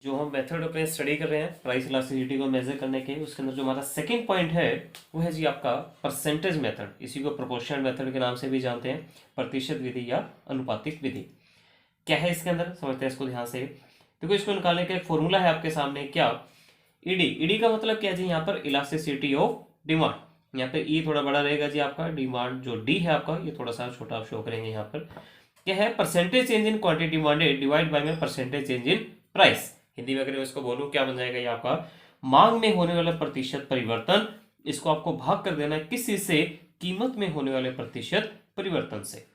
जो हम मेथड अपने स्टडी कर रहे हैं प्राइस इलास्टिसिटी को मेजर करने के, उसके अंदर जो हमारा सेकंड पॉइंट है वो है जी आपका परसेंटेज मेथड। इसी को प्रोपोर्शनल मेथड के नाम से भी जानते हैं, प्रतिशत विधि या अनुपातिक विधि। क्या है इसके अंदर, समझते हैं इसको ध्यान से। देखो इसको निकालने का एक फॉर्मूला है आपके सामने, क्या, ईडी। ईडी का मतलब क्या जी, यहाँ पर इलास्टिसिटी ऑफ डिमांड। यहाँ पे ई थोड़ा बड़ा रहेगा जी आपका, डिमांड जो डी है आपका ये थोड़ा सा छोटा आप शो करेंगे। यहाँ पर क्या है, percentage change in quantity demanded divide by में percentage change in price. Hindi में अगर मैं इसको बोलूं क्या बन जाएगा ये आपका, मांग में होने वाला प्रतिशत परिवर्तन, इसको आपको भाग कर देना है किस चीज से, कीमत में होने वाले प्रतिशत परिवर्तन से।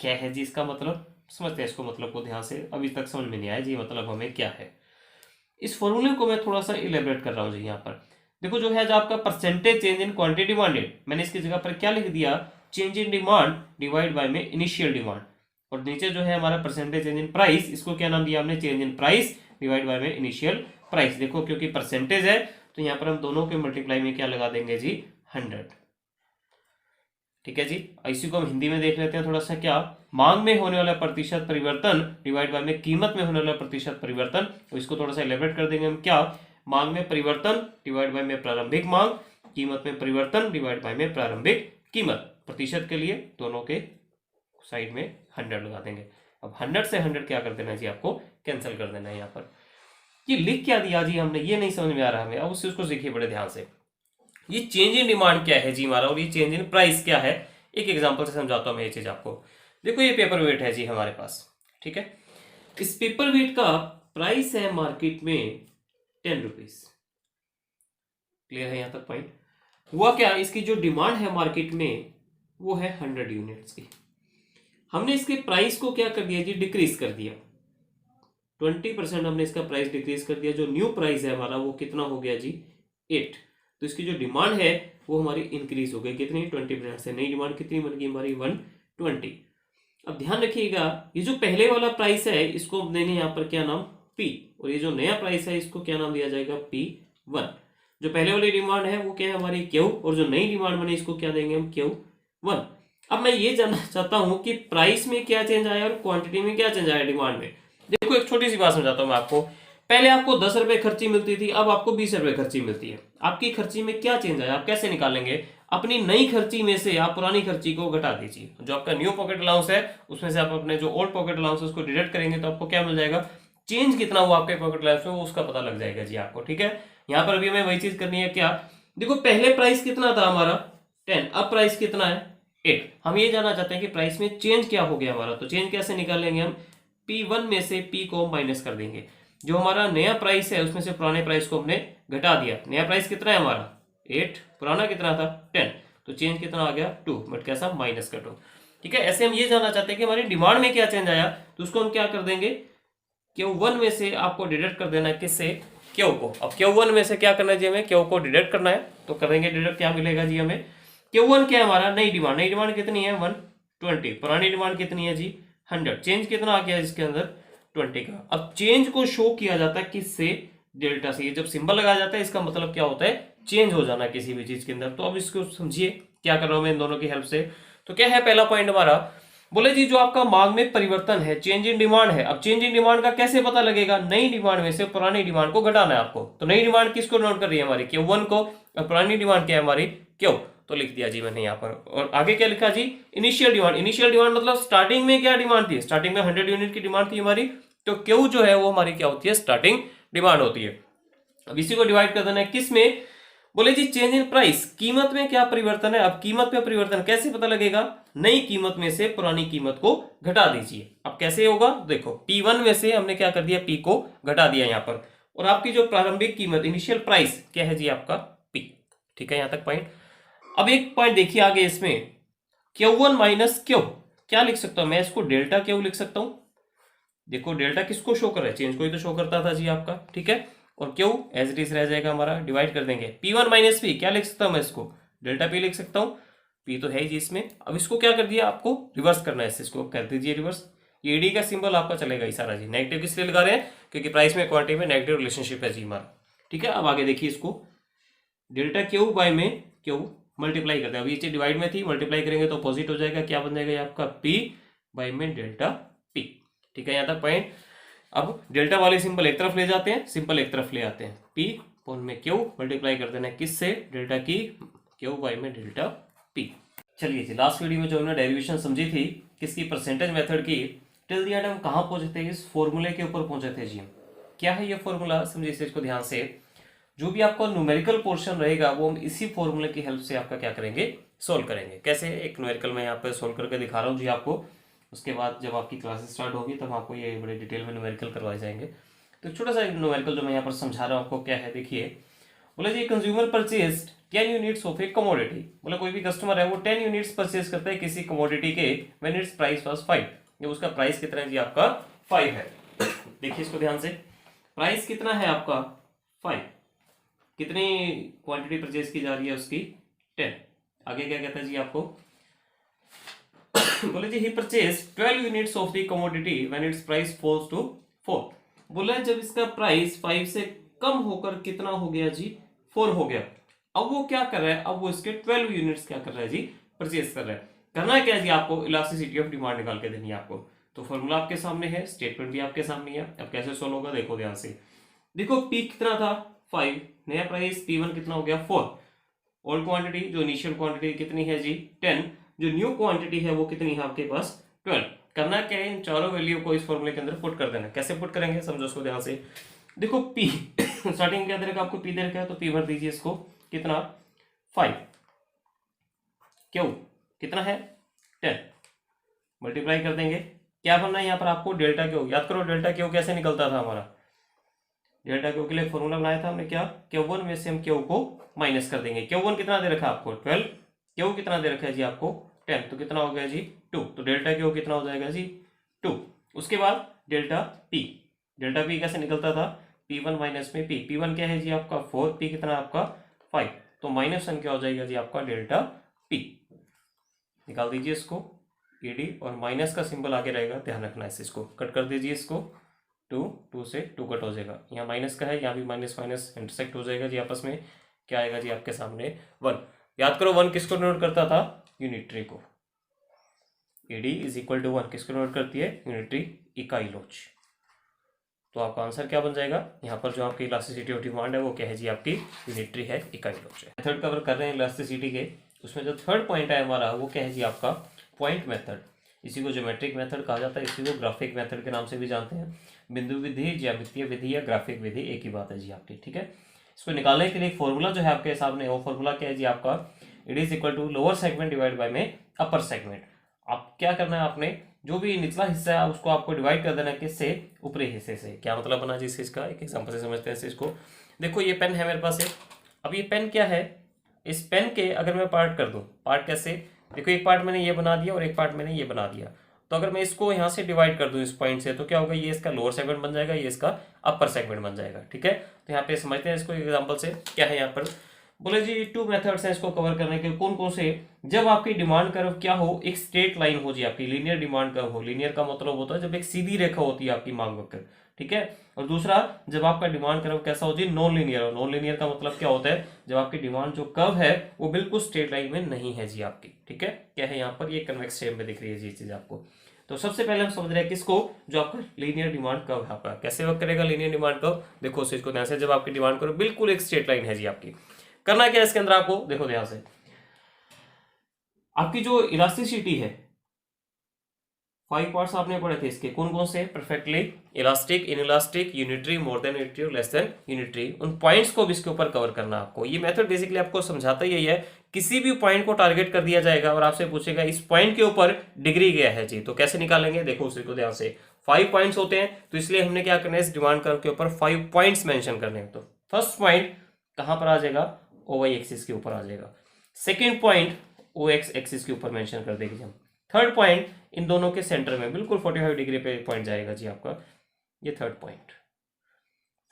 क्या है जी इसका मतलब, समझते हैं इसको मतलब को ध्यान से। अभी तक समझ में नहीं आया जी मतलब हमें क्या है। इस फॉर्मूले को मैं थोड़ा सा इलेबरेट कर रहा हूं जी। यहाँ पर देखो जो है जो आपका percentage change in quantity demanded, मैंने इसकी जगह पर क्या लिख दिया, change in demand divide by में इनिशियल डिमांड। और नीचे जो है हमारा परसेंटेज चेंज इन प्राइस, इसको क्या नाम दिया हमने, change in price divide by में इनिशियल प्राइस। देखो क्योंकि परसेंटेज है तो यहाँ पर हम दोनों के मल्टीप्लाई में क्या लगा देंगे जी, 100। ठीक है जी। इसी को हम हिंदी में देख लेते हैं थोड़ा सा, क्या, मांग में होने वाला प्रतिशत परिवर्तन डिवाइड बाय में कीमत में होने वाला प्रतिशत परिवर्तन। तो इसको थोड़ा सा इलेबरेट कर देंगे हम, क्या, मांग में परिवर्तन डिवाइड बाय में प्रारंभिक मांग, कीमत में परिवर्तन डिवाइड बाय में प्रारंभिक कीमत। प्रतिशत के लिए दोनों के साइड में 100 लगा देंगे। अब 100 से 100 क्या कर देना है जी, आपको कैंसिल कर देना है। यहाँ पर ये लिख क्या दिया जी हमने, ये नहीं समझ में आ रहा हमें। अब उसको सीखिए बड़े ध्यान से। ये चेंज इन डिमांड क्या है जी हमारा, और ये चेंज इन प्राइस क्या है। एक एग्जांपल से समझाता हूं मैं ये चीज आपको। देखो ये पेपर वेट है जी हमारे पास, ठीक है। इस पेपर वेट का प्राइस है मार्केट में 10 रुपीज। क्लियर है यहां तक पॉइंट। हुआ क्या, इसकी जो डिमांड है मार्केट में वो है 100 यूनिट्स की। हमने इसके प्राइस को क्या कर दिया जी, डिक्रीज कर दिया। 20% हमने इसका प्राइस डिक्रीज कर दिया। जो न्यू प्राइस है हमारा वो कितना हो गया जी, 8। तो इसकी जो डिमांड है वो हमारी इंक्रीज हो गई, कितनी, 20% से। नई डिमांड कितनी बन गई हमारी, 120। अब ध्यान रखिएगा, ये जो पहले वाला प्राइस है इसको देंगे यहाँ पर क्या नाम, P, और ये जो नया प्राइस है इसको क्या नाम दिया जाएगा, P1। जो पहले वाली डिमांड है वो क्या है हमारी Q, और जो नई डिमांड बनी इसको क्या देंगे हम, Q1। अब मैं ये जानना चाहता हूं कि प्राइस में क्या चेंज आया और क्वांटिटी में क्या चेंज आया डिमांड में। देखो एक छोटी सी बात समझाता हूं मैं आपको। पहले आपको 10 रुपए खर्ची मिलती थी, अब आपको 20 रुपए खर्ची मिलती है। आपकी खर्ची में क्या चेंज आया, आप कैसे निकालेंगे, अपनी नई खर्ची में से आप पुरानी खर्ची को घटा दीजिए। जो आपका न्यू पॉकेट अलाउंस है उसमें से आप अपने जो ओल्ड पॉकेट अलाउंस है उसको डिडक्ट करेंगे तो आपको क्या मिल जाएगा, चेंज कितना हुआ आपके पॉकेट अलाउंस में वो उसका पता लग जाएगा जी आपको। ठीक है, यहाँ पर अभी हमें वही चीज करनी है, क्या, देखो पहले प्राइस कितना था हमारा 10, अब प्राइस कितना है 8। हम ये जानना चाहते हैं कि प्राइस में चेंज क्या हो गया हमारा। तो चेंज कैसे निकालेंगे हम, P1 में से P को माइनस कर देंगे। जो हमारा नया प्राइस है उसमें से पुराने प्राइस को हमने घटा दिया। नया प्राइस कितना है हमारा 8, पुराना कितना था 10, तो चेंज कितना आ गया 2, बट कैसा, माइनस का 2। ठीक है, ऐसे हम ये जानना चाहते हैं कि हमारी डिमांड में क्या चेंज आया, तो उसको हम क्या कर देंगे, Q1 में से आपको डिडक्ट कर देना है, किससे, Q को। अब Q1 में से क्या करना है जी हमें, Q को डिडक्ट करना है, तो करेंगे डिडक्ट, क्या मिलेगा जी हमें, Q1 क्या है हमारा, नई डिमांड। नई डिमांड कितनी है 120, पुरानी डिमांड कितनी है जी 100। चेंज कितना आ गया इसके अंदर 20 का। अब चेंज को शो किया जाता है किससे, डेल्टा से। जब सिंबल लगाया जाता है इसका मतलब क्या होता है, चेंज हो जाना किसी भी चीज के अंदर। तो अब इसको समझिए क्या कर रहा हूं मैं इन दोनों की हेल्प से। तो क्या है पहला पॉइंट हमारा, बोले जी जो आपका मांग में परिवर्तन है, चेंज इन डिमांड है। अब चेंज इन डिमांड का कैसे पता लगेगा, नई डिमांड में से पुरानी डिमांड को घटाना है आपको। तो नई डिमांड किसको नोट कर रही है हमारी, Q1 को, और पुरानी डिमांड क्या है हमारी Q, तो लिख दिया जी मैंने यहाँ पर। और आगे क्या लिखा जी, इनिशियल डिमांड। इनिशियल डिमांड मतलब स्टार्टिंग में क्या डिमांड थी, स्टार्टिंग में 100 यूनिट की डिमांड थी हमारी, तो Q जो है वो हमारी क्या होती है, स्टार्टिंग डिमांड होती है। अब इसी को डिवाइड कर देना है किस में, बोले जी चेंज इन प्राइस, कीमत में क्या परिवर्तन है। अब कीमत में परिवर्तन कैसे पता लगेगा, नई कीमत में से पुरानी कीमत को घटा दीजिए। अब कैसे होगा, देखो P1 में से हमने क्या कर दिया, P को घटा दिया यहाँ पर, और आपकी जो प्रारंभिक कीमत, इनिशियल प्राइस क्या है जी आपका P। ठीक है, यहाँ तक पॉइंट। अब एक पॉइंट देखिए आगे इसमें, Q1 माइनस Q, क्या लिख सकता हूं मैं इसको, डेल्टा Q लिख सकता हूं। देखो डेल्टा किसको शो कर रहा है, चेंज को ही तो शो करता था जी आपका। ठीक है, और Q एज इट इज रह जाएगा हमारा, डिवाइड कर देंगे। P1 माइनस P, क्या लिख सकता हूं मैं इसको, डेल्टा P लिख सकता हूं। P तो है ही जी इसमें। अब इसको क्या कर दिया, आपको रिवर्स करना है, इसको कर दीजिए रिवर्स। ये डी का सिंबल आपका चलेगा ही सारा जी। नेगेटिव किस लिए लगा रहे हैं, क्योंकि प्राइस में क्वांटिटी में नेगेटिव रिलेशनशिप है जी हमारा। ठीक है, अब आगे देखिए इसको, डेल्टा Q बाय में Q मल्टीप्लाई करते हैं। अब ये चीज डिवाइड में थी, मल्टीप्लाई करेंगे तो अपोजिट हो जाएगा, क्या बन जाएगा ये आपका P बाय में डेल्टा P। ठीक है, यहाँ तक पॉइंट। अब डेल्टा वाले सिंबल एक तरफ ले जाते हैं, सिंपल एक तरफ ले आते हैं, पी अपॉन में क्यू मल्टीप्लाई कर देना किससे, डेल्टा की क्यू बाई में डेल्टा पी। चलिए जी, लास्ट वीडियो में जो हमने डेरिवेशन समझी थी किसकी, परसेंटेज मेथड की, टिल द एंड हम कहाँ पहुंचे थे, इस फॉर्मूले के ऊपर पहुंचे थे जी हम। क्या है ये फॉर्मूला, समझिए इस चीज को ध्यान से। जो भी आपका न्यूमेरिकल पोर्शन रहेगा वो हम इसी फॉर्मूले की हेल्प से आपका क्या करेंगे, सोल्व करेंगे। कैसे, एक न्यूमेरिकल में यहाँ पे सोल्व करके दिखा रहा हूँ जी आपको। उसके बाद जब आपकी क्लासेस स्टार्ट होगी तब आपको ये बड़े डिटेल में न्यूमेरिकल करवाए जाएंगे। तो छोटा सा न्यूमेरिकल जो मैं यहाँ पर समझा रहा हूँ आपको क्या है, देखिए। बोला जी consumer purchase 10 units of a commodity. बोला कोई भी कस्टमर है वो 10 यूनिट्स परचेज करता है किसी कमोडिटी के, व्हेन इट्स प्राइस वाज 5। जब उसका प्राइस कितना है जी आपका 5 है। देखिए इसको ध्यान से, प्राइस कितना है आपका 5, कितनी क्वांटिटी परचेज की जा रही है उसकी 10। आगे क्या कहता है जी आपको, बोले जी he purchase 12 units of the commodity when it's price falls to 4। बोला जब इसका प्राइस 5 से कम होकर कितना हो गया जी, 4 हो गया। अब वो क्या कर रहा है, अब वो इसके 12 यूनिट्स क्या कर रहा है जी, परचेज कर रहा है। करना क्या है जी आपको, इलास्टिसिटी ऑफ डिमांड निकाल के देनी है आपको। तो फॉर्मूला आपके सामने है, स्टेटमेंट भी आपके सामने है। अब कैसे सोल्व होगा देखो ध्यान से। देखो पी कितना था 5, नया प्राइस P1 कितना हो गया 4। ओल्ड क्वांटिटी जो इनिशियल क्वांटिटी कितनी है जी 10, जो न्यू क्वांटिटी है वो कितनी है आपके पास 12। करना क्या है, इन चारों वैल्यू को इस फॉर्मूले के अंदर पुट कर देना। कैसे पुट करेंगे समझो उसको ध्यान से। देखो P स्टार्टिंग क्या दे रखा आपको, P दे रखा है तो P भर दीजिए इसको, कितना 5, क्यों कितना है 10, मल्टीप्लाई कर देंगे। क्या बनना है यहाँ पर आपको, डेल्टा क्यू। याद करो डेल्टा क्यू कैसे निकलता था हमारा, डेल्टा क्यू के लिए फॉर्मूला बनाया था हमने क्या, Q1 में से हम Q को माइनस कर देंगे। Q1 कितना दे रखा है आपको 12, Q कितना दे रखा है जी आपको 10, तो कितना हो गया जी 2। तो डेल्टा Q कितना हो जाएगा जी 2। उसके बाद डेल्टा P, डेल्टा P कैसे निकलता था, P1 माइनस में P, P1 क्या है जी आपका 4, P कितना आपका 5, तो माइनस वन क्या हो जाएगा जी आपका डेल्टा P। निकाल दीजिए इसको, ED और माइनस का सिंबल आगे रहेगा, ध्यान रखना इस इसको कट कर दीजिए इसको, 2 से 2 कट हो जाएगा, यहाँ माइनस का है यहाँ भी माइनस माइनस इंटरसेक्ट हो जाएगा जी आपस में। क्या आएगा जी आपके सामने 1। याद करो 1 किसको डिनोट करता था, यूनिटरी को। ED इज इक्वल टू 1 किसको डिनोट करती है, यूनिटरी इकाई लोच। तो आपका आंसर क्या बन जाएगा, यहाँ पर जो आपकी इलास्टिसिटी ऑफ डिमांड है वो क्या है जी आपकी यूनिटरी है, इकाई लोच है। मेथड कवर कर रहे हैं इलास्टिसिटी के, उसमें जो थर्ड पॉइंट है हमारा वो क्या है जी आपका पॉइंट मेथड। इसी को ज्योमेट्रिक मेथड कहा जाता है, इसी को ग्राफिक मेथड के नाम से भी जानते हैं। बिंदु विधि, ज्यामितीय विधि या ग्राफिक विधि एक ही बात है जी आपकी, ठीक है। इसको निकालने के लिए फॉर्मूला जो है आपके सामने, वो फॉर्मूला क्या है जी आपका, it is equal to lower segment divide by में अपर सेगमेंट। आप क्या करना है, आपने जो भी निचला हिस्सा है उसको आपको डिवाइड कर देना है किससे, ऊपरी हिस्से से। क्या मतलब बना जी इसका, एक एग्जांपल से समझते हैं इसको। देखो ये पेन है मेरे पास एक, अब ये पेन क्या है, इस पेन के अगर मैं पार्ट कर दूं, पार्ट कैसे, देखो एक पार्ट मैंने ये बना दिया और एक पार्ट मैंने ये बना दिया। तो अगर मैं इसको यहाँ से डिवाइड कर दूं इस पॉइंट से, तो क्या होगा, ये इसका लोअर सेगमेंट बन जाएगा, ये इसका अपर सेगमेंट बन जाएगा, ठीक है। तो यहाँ पे समझते हैं इसको एग्जांपल से। क्या है यहाँ पर, बोले जी 2 मेथड्स हैं इसको कवर करने के। कौन कौन से, जब आपकी डिमांड कर्व क्या हो, एक स्ट्रेट लाइन हो जी आपकी, लीनियर डिमांड कर्व हो। लीनियर का मतलब होता है जब एक सीधी रेखा होती है आपकी मांग वक्र, ठीक है। और दूसरा जब आपका डिमांड कर्व कैसा हो जी, नॉन लीनियर हो। नॉन लीनियर का मतलब क्या होता है, जब आपकी डिमांड जो कर्व है वो बिल्कुल स्ट्रेट लाइन में नहीं है जी आपकी, ठीक है। क्या है यहाँ पर, ये कन्वेक्स शेप में दिख रही है जी चीज आपको। तो सबसे पहले हम समझ रहे हैं किसको, जो आपका लीनियर डिमांड कर्व है आपका। कैसे वर्क करेगा लीनियर डिमांड कर्व, देखो उस चीज को ध्यान से। जब आपकी डिमांड कर्व बिल्कुल एक स्ट्रेट लाइन है जी आपकी, करना क्या है इसके अंदर आपको, देखो ध्यान से। आपकी जो इलास्टिसिटी है, 5 पार्ट्स आपने पढ़े थे इसके, कौन कौन से, perfectly elastic, inelastic, unitary, more than unitary और लेस देन यूनिटरी। उन पॉइंट्स को भी इसके ऊपर कवर करना आपको। ये मेथड बेसिकली आपको समझाता ही है, किसी भी पॉइंट को टारगेट कर दिया जाएगा और आपसे पूछेगा इस पॉइंट के ऊपर डिग्री क्या है जी, तो कैसे निकालेंगे, देखो उसी को ध्यान से। 5 पॉइंट्स होते हैं, तो इसलिए हमने क्या करना है, इस डिमांड कर्व के ऊपर 5 पॉइंट्स मेंशन करने हैं। तो फर्स्ट पॉइंट कहां पर आ जाएगा, OY एक्सिस के ऊपर आ जाएगा। सेकेंड पॉइंट OX एक्सिस के ऊपर मेंशन कर देंगे हम। थर्ड पॉइंट इन दोनों के सेंटर में बिल्कुल 45 डिग्री पे पॉइंट जाएगा जी आपका, ये थर्ड पॉइंट।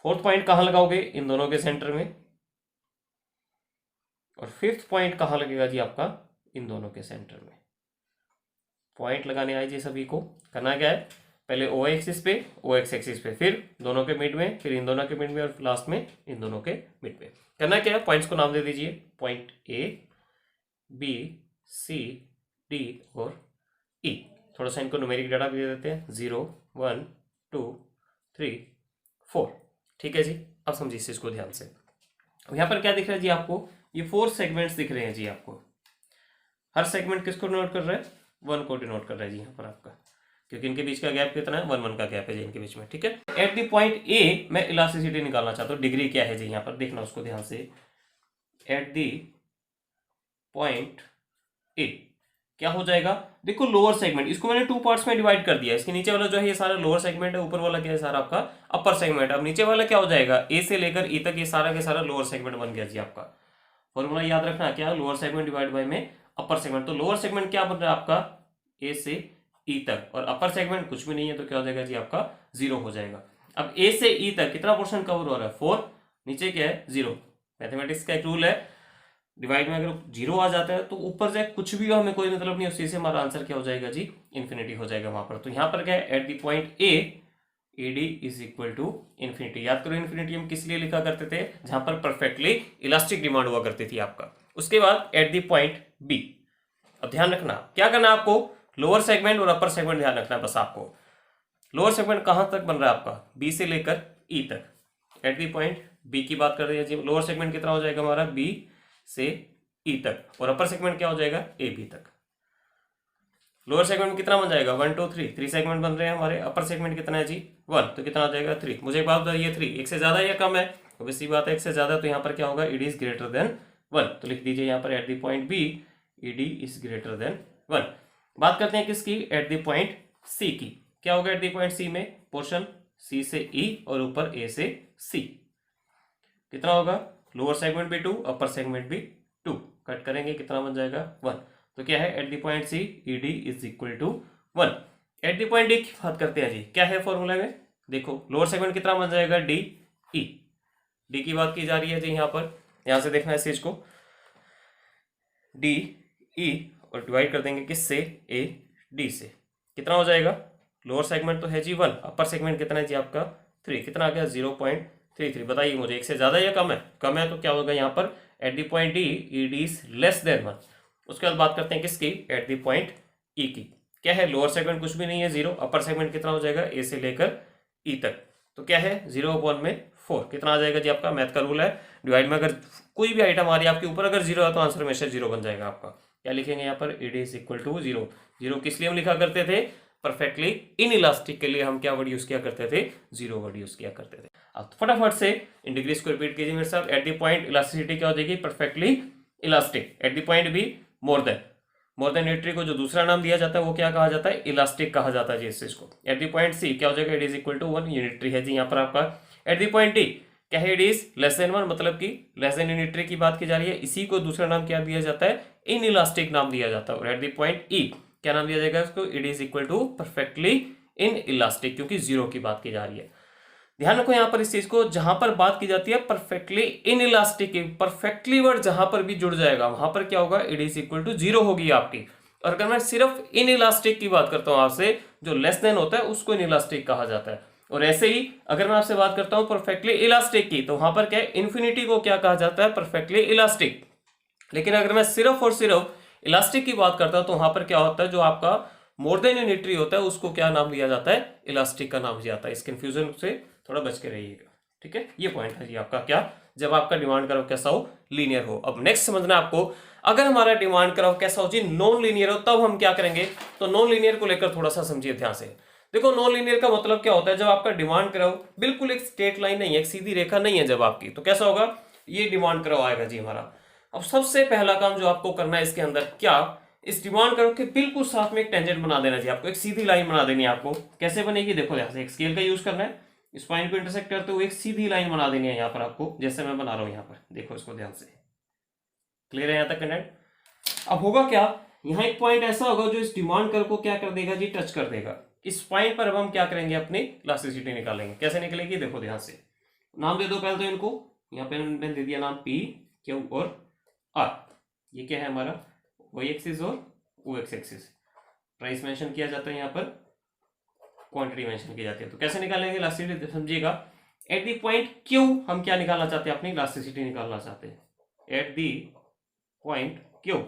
फोर्थ पॉइंट कहां लगाओगे, इन दोनों के सेंटर में। और फिफ्थ पॉइंट कहां लगेगा जी आपका, इन दोनों के सेंटर में। पॉइंट लगाने आए जी सभी को। करना क्या है, पहले OY एक्सिस पे, OX एक्सिस पे, फिर दोनों के मिड में, फिर इन दोनों के मिड में, और लास्ट में इन दोनों के मिड में। करना क्या है, पॉइंट्स को नाम दे दीजिए, point A, B, C, D और E। थोड़ा सा इनको न्यूमेरिक डाटा भी दे देते हैं, 0, 1, 2, 3 4। ठीक है जी, अब समझिए इस चीज को ध्यान से। अब यहाँ पर क्या दिख रहा है जी आपको, ये 4 सेगमेंट्स दिख रहे हैं जी आपको। हर सेगमेंट किसको डिनोट कर रहा है, 1 को डिनोट कर रहा है जी यहाँ पर आपका, क्योंकि इनके बीच का गैप कितना है, 1 1 का गैप है जी इनके बीच में। ठीक है, एट द पॉइंट ए मैं इलास्टिसिटी निकालना चाहता हूँ, डिग्री क्या है जी यहाँ पर देखना उसको ध्यान से। एट द पॉइंट ए क्या हो जाएगा, देखो लोअर सेगमेंट, इसको मैंने 2 पार्ट्स में डिवाइड कर दिया। इसके नीचे वाला जो है ये सारा लोअर सेगमेंट है, ऊपर वाला क्या है सारा आपका अपर सेगमेंट। अब नीचे वाला क्या हो जाएगा, ए से लेकर ई तक ये सारा के सारा लोअर सेगमेंट बन गया जी आपका। फॉर्मूला याद रखना क्या, लोअर सेगमेंट डिवाइड बाय में अपर सेगमेंट। तो लोअर सेगमेंट क्या बन रहा है आपका, ए से ई तक, और अपर सेगमेंट कुछ भी नहीं है तो क्या हो जाएगा जी आपका 0 हो जाएगा। अब ए से ई तक कितना पोर्शन कवर हो रहा है, 4, नीचे क्या है 0। मैथमेटिक्स का एक रूल है, डिवाइड में अगर 0 आ जाता है तो ऊपर जाए कुछ भी हो हमें कोई मतलब नहीं, उसी से हमारा आंसर क्या हो जाएगा जी, इन्फिनिटी हो जाएगा वहां पर। तो यहाँ पर क्या है, at the point A AD is equal to infinity. याद करो इन्फिनिटी हम किस लिए लिखा करते थे, जहां पर परफेक्टली इलास्टिक डिमांड हुआ करती थी आपका। उसके बाद एट द पॉइंट बी, अब ध्यान रखना क्या करना है आपको, लोअर सेगमेंट और अपर सेगमेंट ध्यान रखना है बस आपको। लोअर सेगमेंट कहां तक बन रहा है आपका, बी से लेकर ई तक। एट द पॉइंट बी की बात कर रहे हैं जी, लोअर सेगमेंट कितना हो जाएगा हमारा, बी से ई तक, और अपर सेगमेंट क्या हो जाएगा, ए बी तक। लोअर सेगमेंट में कितना बन जाएगा, 1 2 3 सेगमेंट बन रहे हैं हमारे। अपर सेगमेंट कितना है जी 1, तो कितना आ जाएगा 3। मुझे एक बात बताइए, 3 एक से ज्यादा या कम है, तो सी बात है एक से ज्यादा, तो यहाँ पर क्या होगा, इट इज ग्रेटर देन 1। तो लिख दीजिए यहाँ पर at the point B ed is greater than 1। बात करते हैं किसकी, एट द पॉइंट सी की। क्या होगा एट द पॉइंट सी में, पोर्शन सी से ई और ऊपर ए से सी, कितना होगा, लोअर सेगमेंट भी 2, अपर सेगमेंट भी 2, कट करेंगे कितना बन जाएगा 1। तो क्या है at the point C ed is equal to 1। At the point D की बात करते हैं जी, क्या है फॉर्मूला में, देखो लोअर सेगमेंट कितना बन जाएगा, डी ई, डी की बात की जा रही है जी यहाँ पर। यहां से देखना है इस चीज को, डी ई और डिवाइड कर देंगे किससे, ए डी से, कितना हो जाएगा, लोअर सेगमेंट तो है जी 1, अपर सेगमेंट कितना है जी आपका 3, कितना आ गया 0.33। बताइए मुझे एक से ज्यादा या कम है, कम है तो क्या होगा यहाँ पर at the point D ed is less than 1। उसके बाद बात करते हैं किसकी, एट द पॉइंट ई की। क्या है, लोअर सेगमेंट कुछ भी नहीं है 0, अपर सेगमेंट कितना हो जाएगा ए से लेकर ई तक, तो क्या है 0 में 4, कितना आ जाएगा जी आपका, मैथ का रूल है डिवाइड में अगर कोई भी आइटम आ रही है आपके ऊपर अगर 0 है तो आंसर हमेशा 0 बन जाएगा आपका। क्या लिखेंगे यहाँ पर, ed इज इक्वल टू 0। 0 किस लिए हम लिखा करते थे, परफेक्टली इन इलास्टिक के लिए हम क्या वर्ड यूज किया करते थे, 0 वर्ड यूज किया करते थे। अब फटाफट से इन डिग्रीज को रिपीट कीजिए मेरे साथ। एट द पॉइंट इलास्टिसिटी क्या हो जाएगी, perfectly elastic. Eight the point be more than unitary को जो दूसरा नाम दिया जाता है वो क्या कहा जाता है, इलास्टिक कहा जाता है जी इस चीज को। एट द पॉइंट सी क्या हो जाएगा, it is equal to 1, unitary है जी यहाँ पर आपका। एट द पॉइंट डी क्या है, इट इज लेस देन 1, मतलब कि लेस देन यूनिटरी की बात की जा रही है, इसी को दूसरा नाम क्या दिया जाता है, इन इलास्टिक नाम दिया जाता है। और एट द पॉइंट ई क्या नाम दिया जाएगा इसको, it is equal to perfectly inelastic, क्योंकि 0 की बात की जा रही है। ध्यान रखो यहाँ पर इस चीज को, जहां पर बात की जाती है परफेक्टली इन इलास्टिक की, परफेक्टली वर्ड जहां पर भी जुड़ जाएगा वहां पर क्या होगा, इट इज इक्वल टू 0 होगी आपकी। और अगर मैं सिर्फ इन इलास्टिक की बात करता हूं आपसे, जो लेस देन होता है उसको इन इलास्टिक कहा जाता है। और ऐसे ही अगर मैं आपसे बात करता हूं परफेक्टली इलास्टिक की, तो वहां पर क्या है, इन्फिनिटी को क्या कहा जाता है, परफेक्टली इलास्टिक। लेकिन अगर मैं सिर्फ और सिर्फ इलास्टिक की बात करता हूं तो वहां पर क्या होता है, जो आपका मोर देन यूनिटरी होता है उसको क्या नाम दिया जाता है, इलास्टिक का नाम दिया जाता है। इस कंफ्यूजन से थोड़ा बच के रहिएगा, ठीक है। ये पॉइंट है जी आपका, क्या, जब आपका डिमांड कर्व कैसा हो, लीनियर हो। अब नेक्स्ट समझना आपको, अगर हमारा डिमांड कर्व कैसा हो जी, नॉन लीनियर हो, तब हम क्या करेंगे। तो नॉन लीनियर को लेकर थोड़ा सा समझिए ध्यान से। देखो नॉन लीनियर का मतलब क्या होता है, जब आपका डिमांड कर्व बिल्कुल एक स्ट्रेट लाइन नहीं है, एक सीधी रेखा नहीं है जब आपकी, तो कैसा होगा, ये डिमांड कर्व आएगा जी हमारा। अब सबसे पहला काम जो आपको करना है इसके अंदर, क्या, इस डिमांड कर्व के बिल्कुल साथ में एक टेंजेंट बना देना चाहिए आपको, एक सीधी लाइन बना देनी है आपको। कैसे बनेगी, देखो यहां से एक स्केल का यूज करना है, इस पॉइंट को इंटरसेक्ट करते हुए एक सीधी लाइन बना देनी है यहाँ पर आपको, जैसे मैं बना रहा हूं यहाँ पर, देखो इसको ध्यान से। क्लियर है यहाँ तक कंटेंट। अब होगा क्या, यहाँ एक पॉइंट ऐसा होगा जो इस डिमांड कर्व को क्या कर देगा जी, टच कर देगा। इस पॉइंट पर अब हम क्या करेंगे, अपनी इलास्टिसिटी निकालेंगे। कैसे निकलेगी, देखो ध्यान से, नाम दे दो पहले तो इनको, यहाँ पे मैंने दे दिया नाम P Q और R। ये क्या है हमारा, Y एक्सिस और O एक्सिस। प्राइस मेंशन किया जाता है यहाँ पर, क्वांटिटी मेंशन की जाती है। तो कैसे निकालेंगे इलास्टिसिटी, समझिएगा। एट द पॉइंट Q हम क्या निकालना चाहते हैं, अपनी इलास्टिसिटी निकालना चाहते हैं। Eight the point Q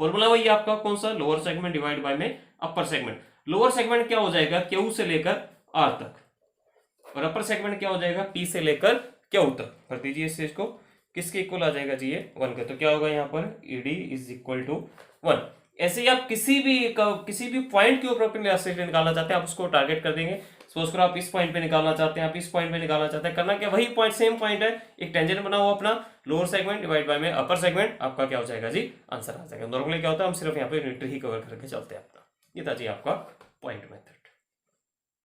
formula वही आपका कौन सा, लोअर सेगमेंट डिवाइड बाय में अपर सेगमेंट। लोअर सेगमेंट क्या हो जाएगा, Q से लेकर R तक, और अपर सेगमेंट क्या हो जाएगा, पी से लेकर क्यू तक। कर दीजिए इस चीज को, किसके इक्वल आ जाएगा जी, ये 1 के। तो क्या होगा यहाँ पर, ईडी इज इक्वल टू 1। ऐसे ही आप किसी भी पॉइंट के ऊपर अपनी इलास्टिसिटी निकालना चाहते हैं, आप उसको टारगेट कर देंगे। सपोज करो आप इस पॉइंट पे निकालना चाहते हैं, आप इस पॉइंट पे निकालना चाहते हैं, करना क्या, वही पॉइंट, सेम पॉइंट है, एक टेंजेंट बना हुआ अपना, लोअर सेगमेंट डिवाइड बाय में अपर सेगमेंट, आपका क्या हो जाएगा जी, आंसर आ जाएगा। नॉर्मली क्या होता है, हम सिर्फ यहाँ पे यूनिट ही कवर करके चलते हैं अपना। ये था जी आपका पॉइंट मेथड।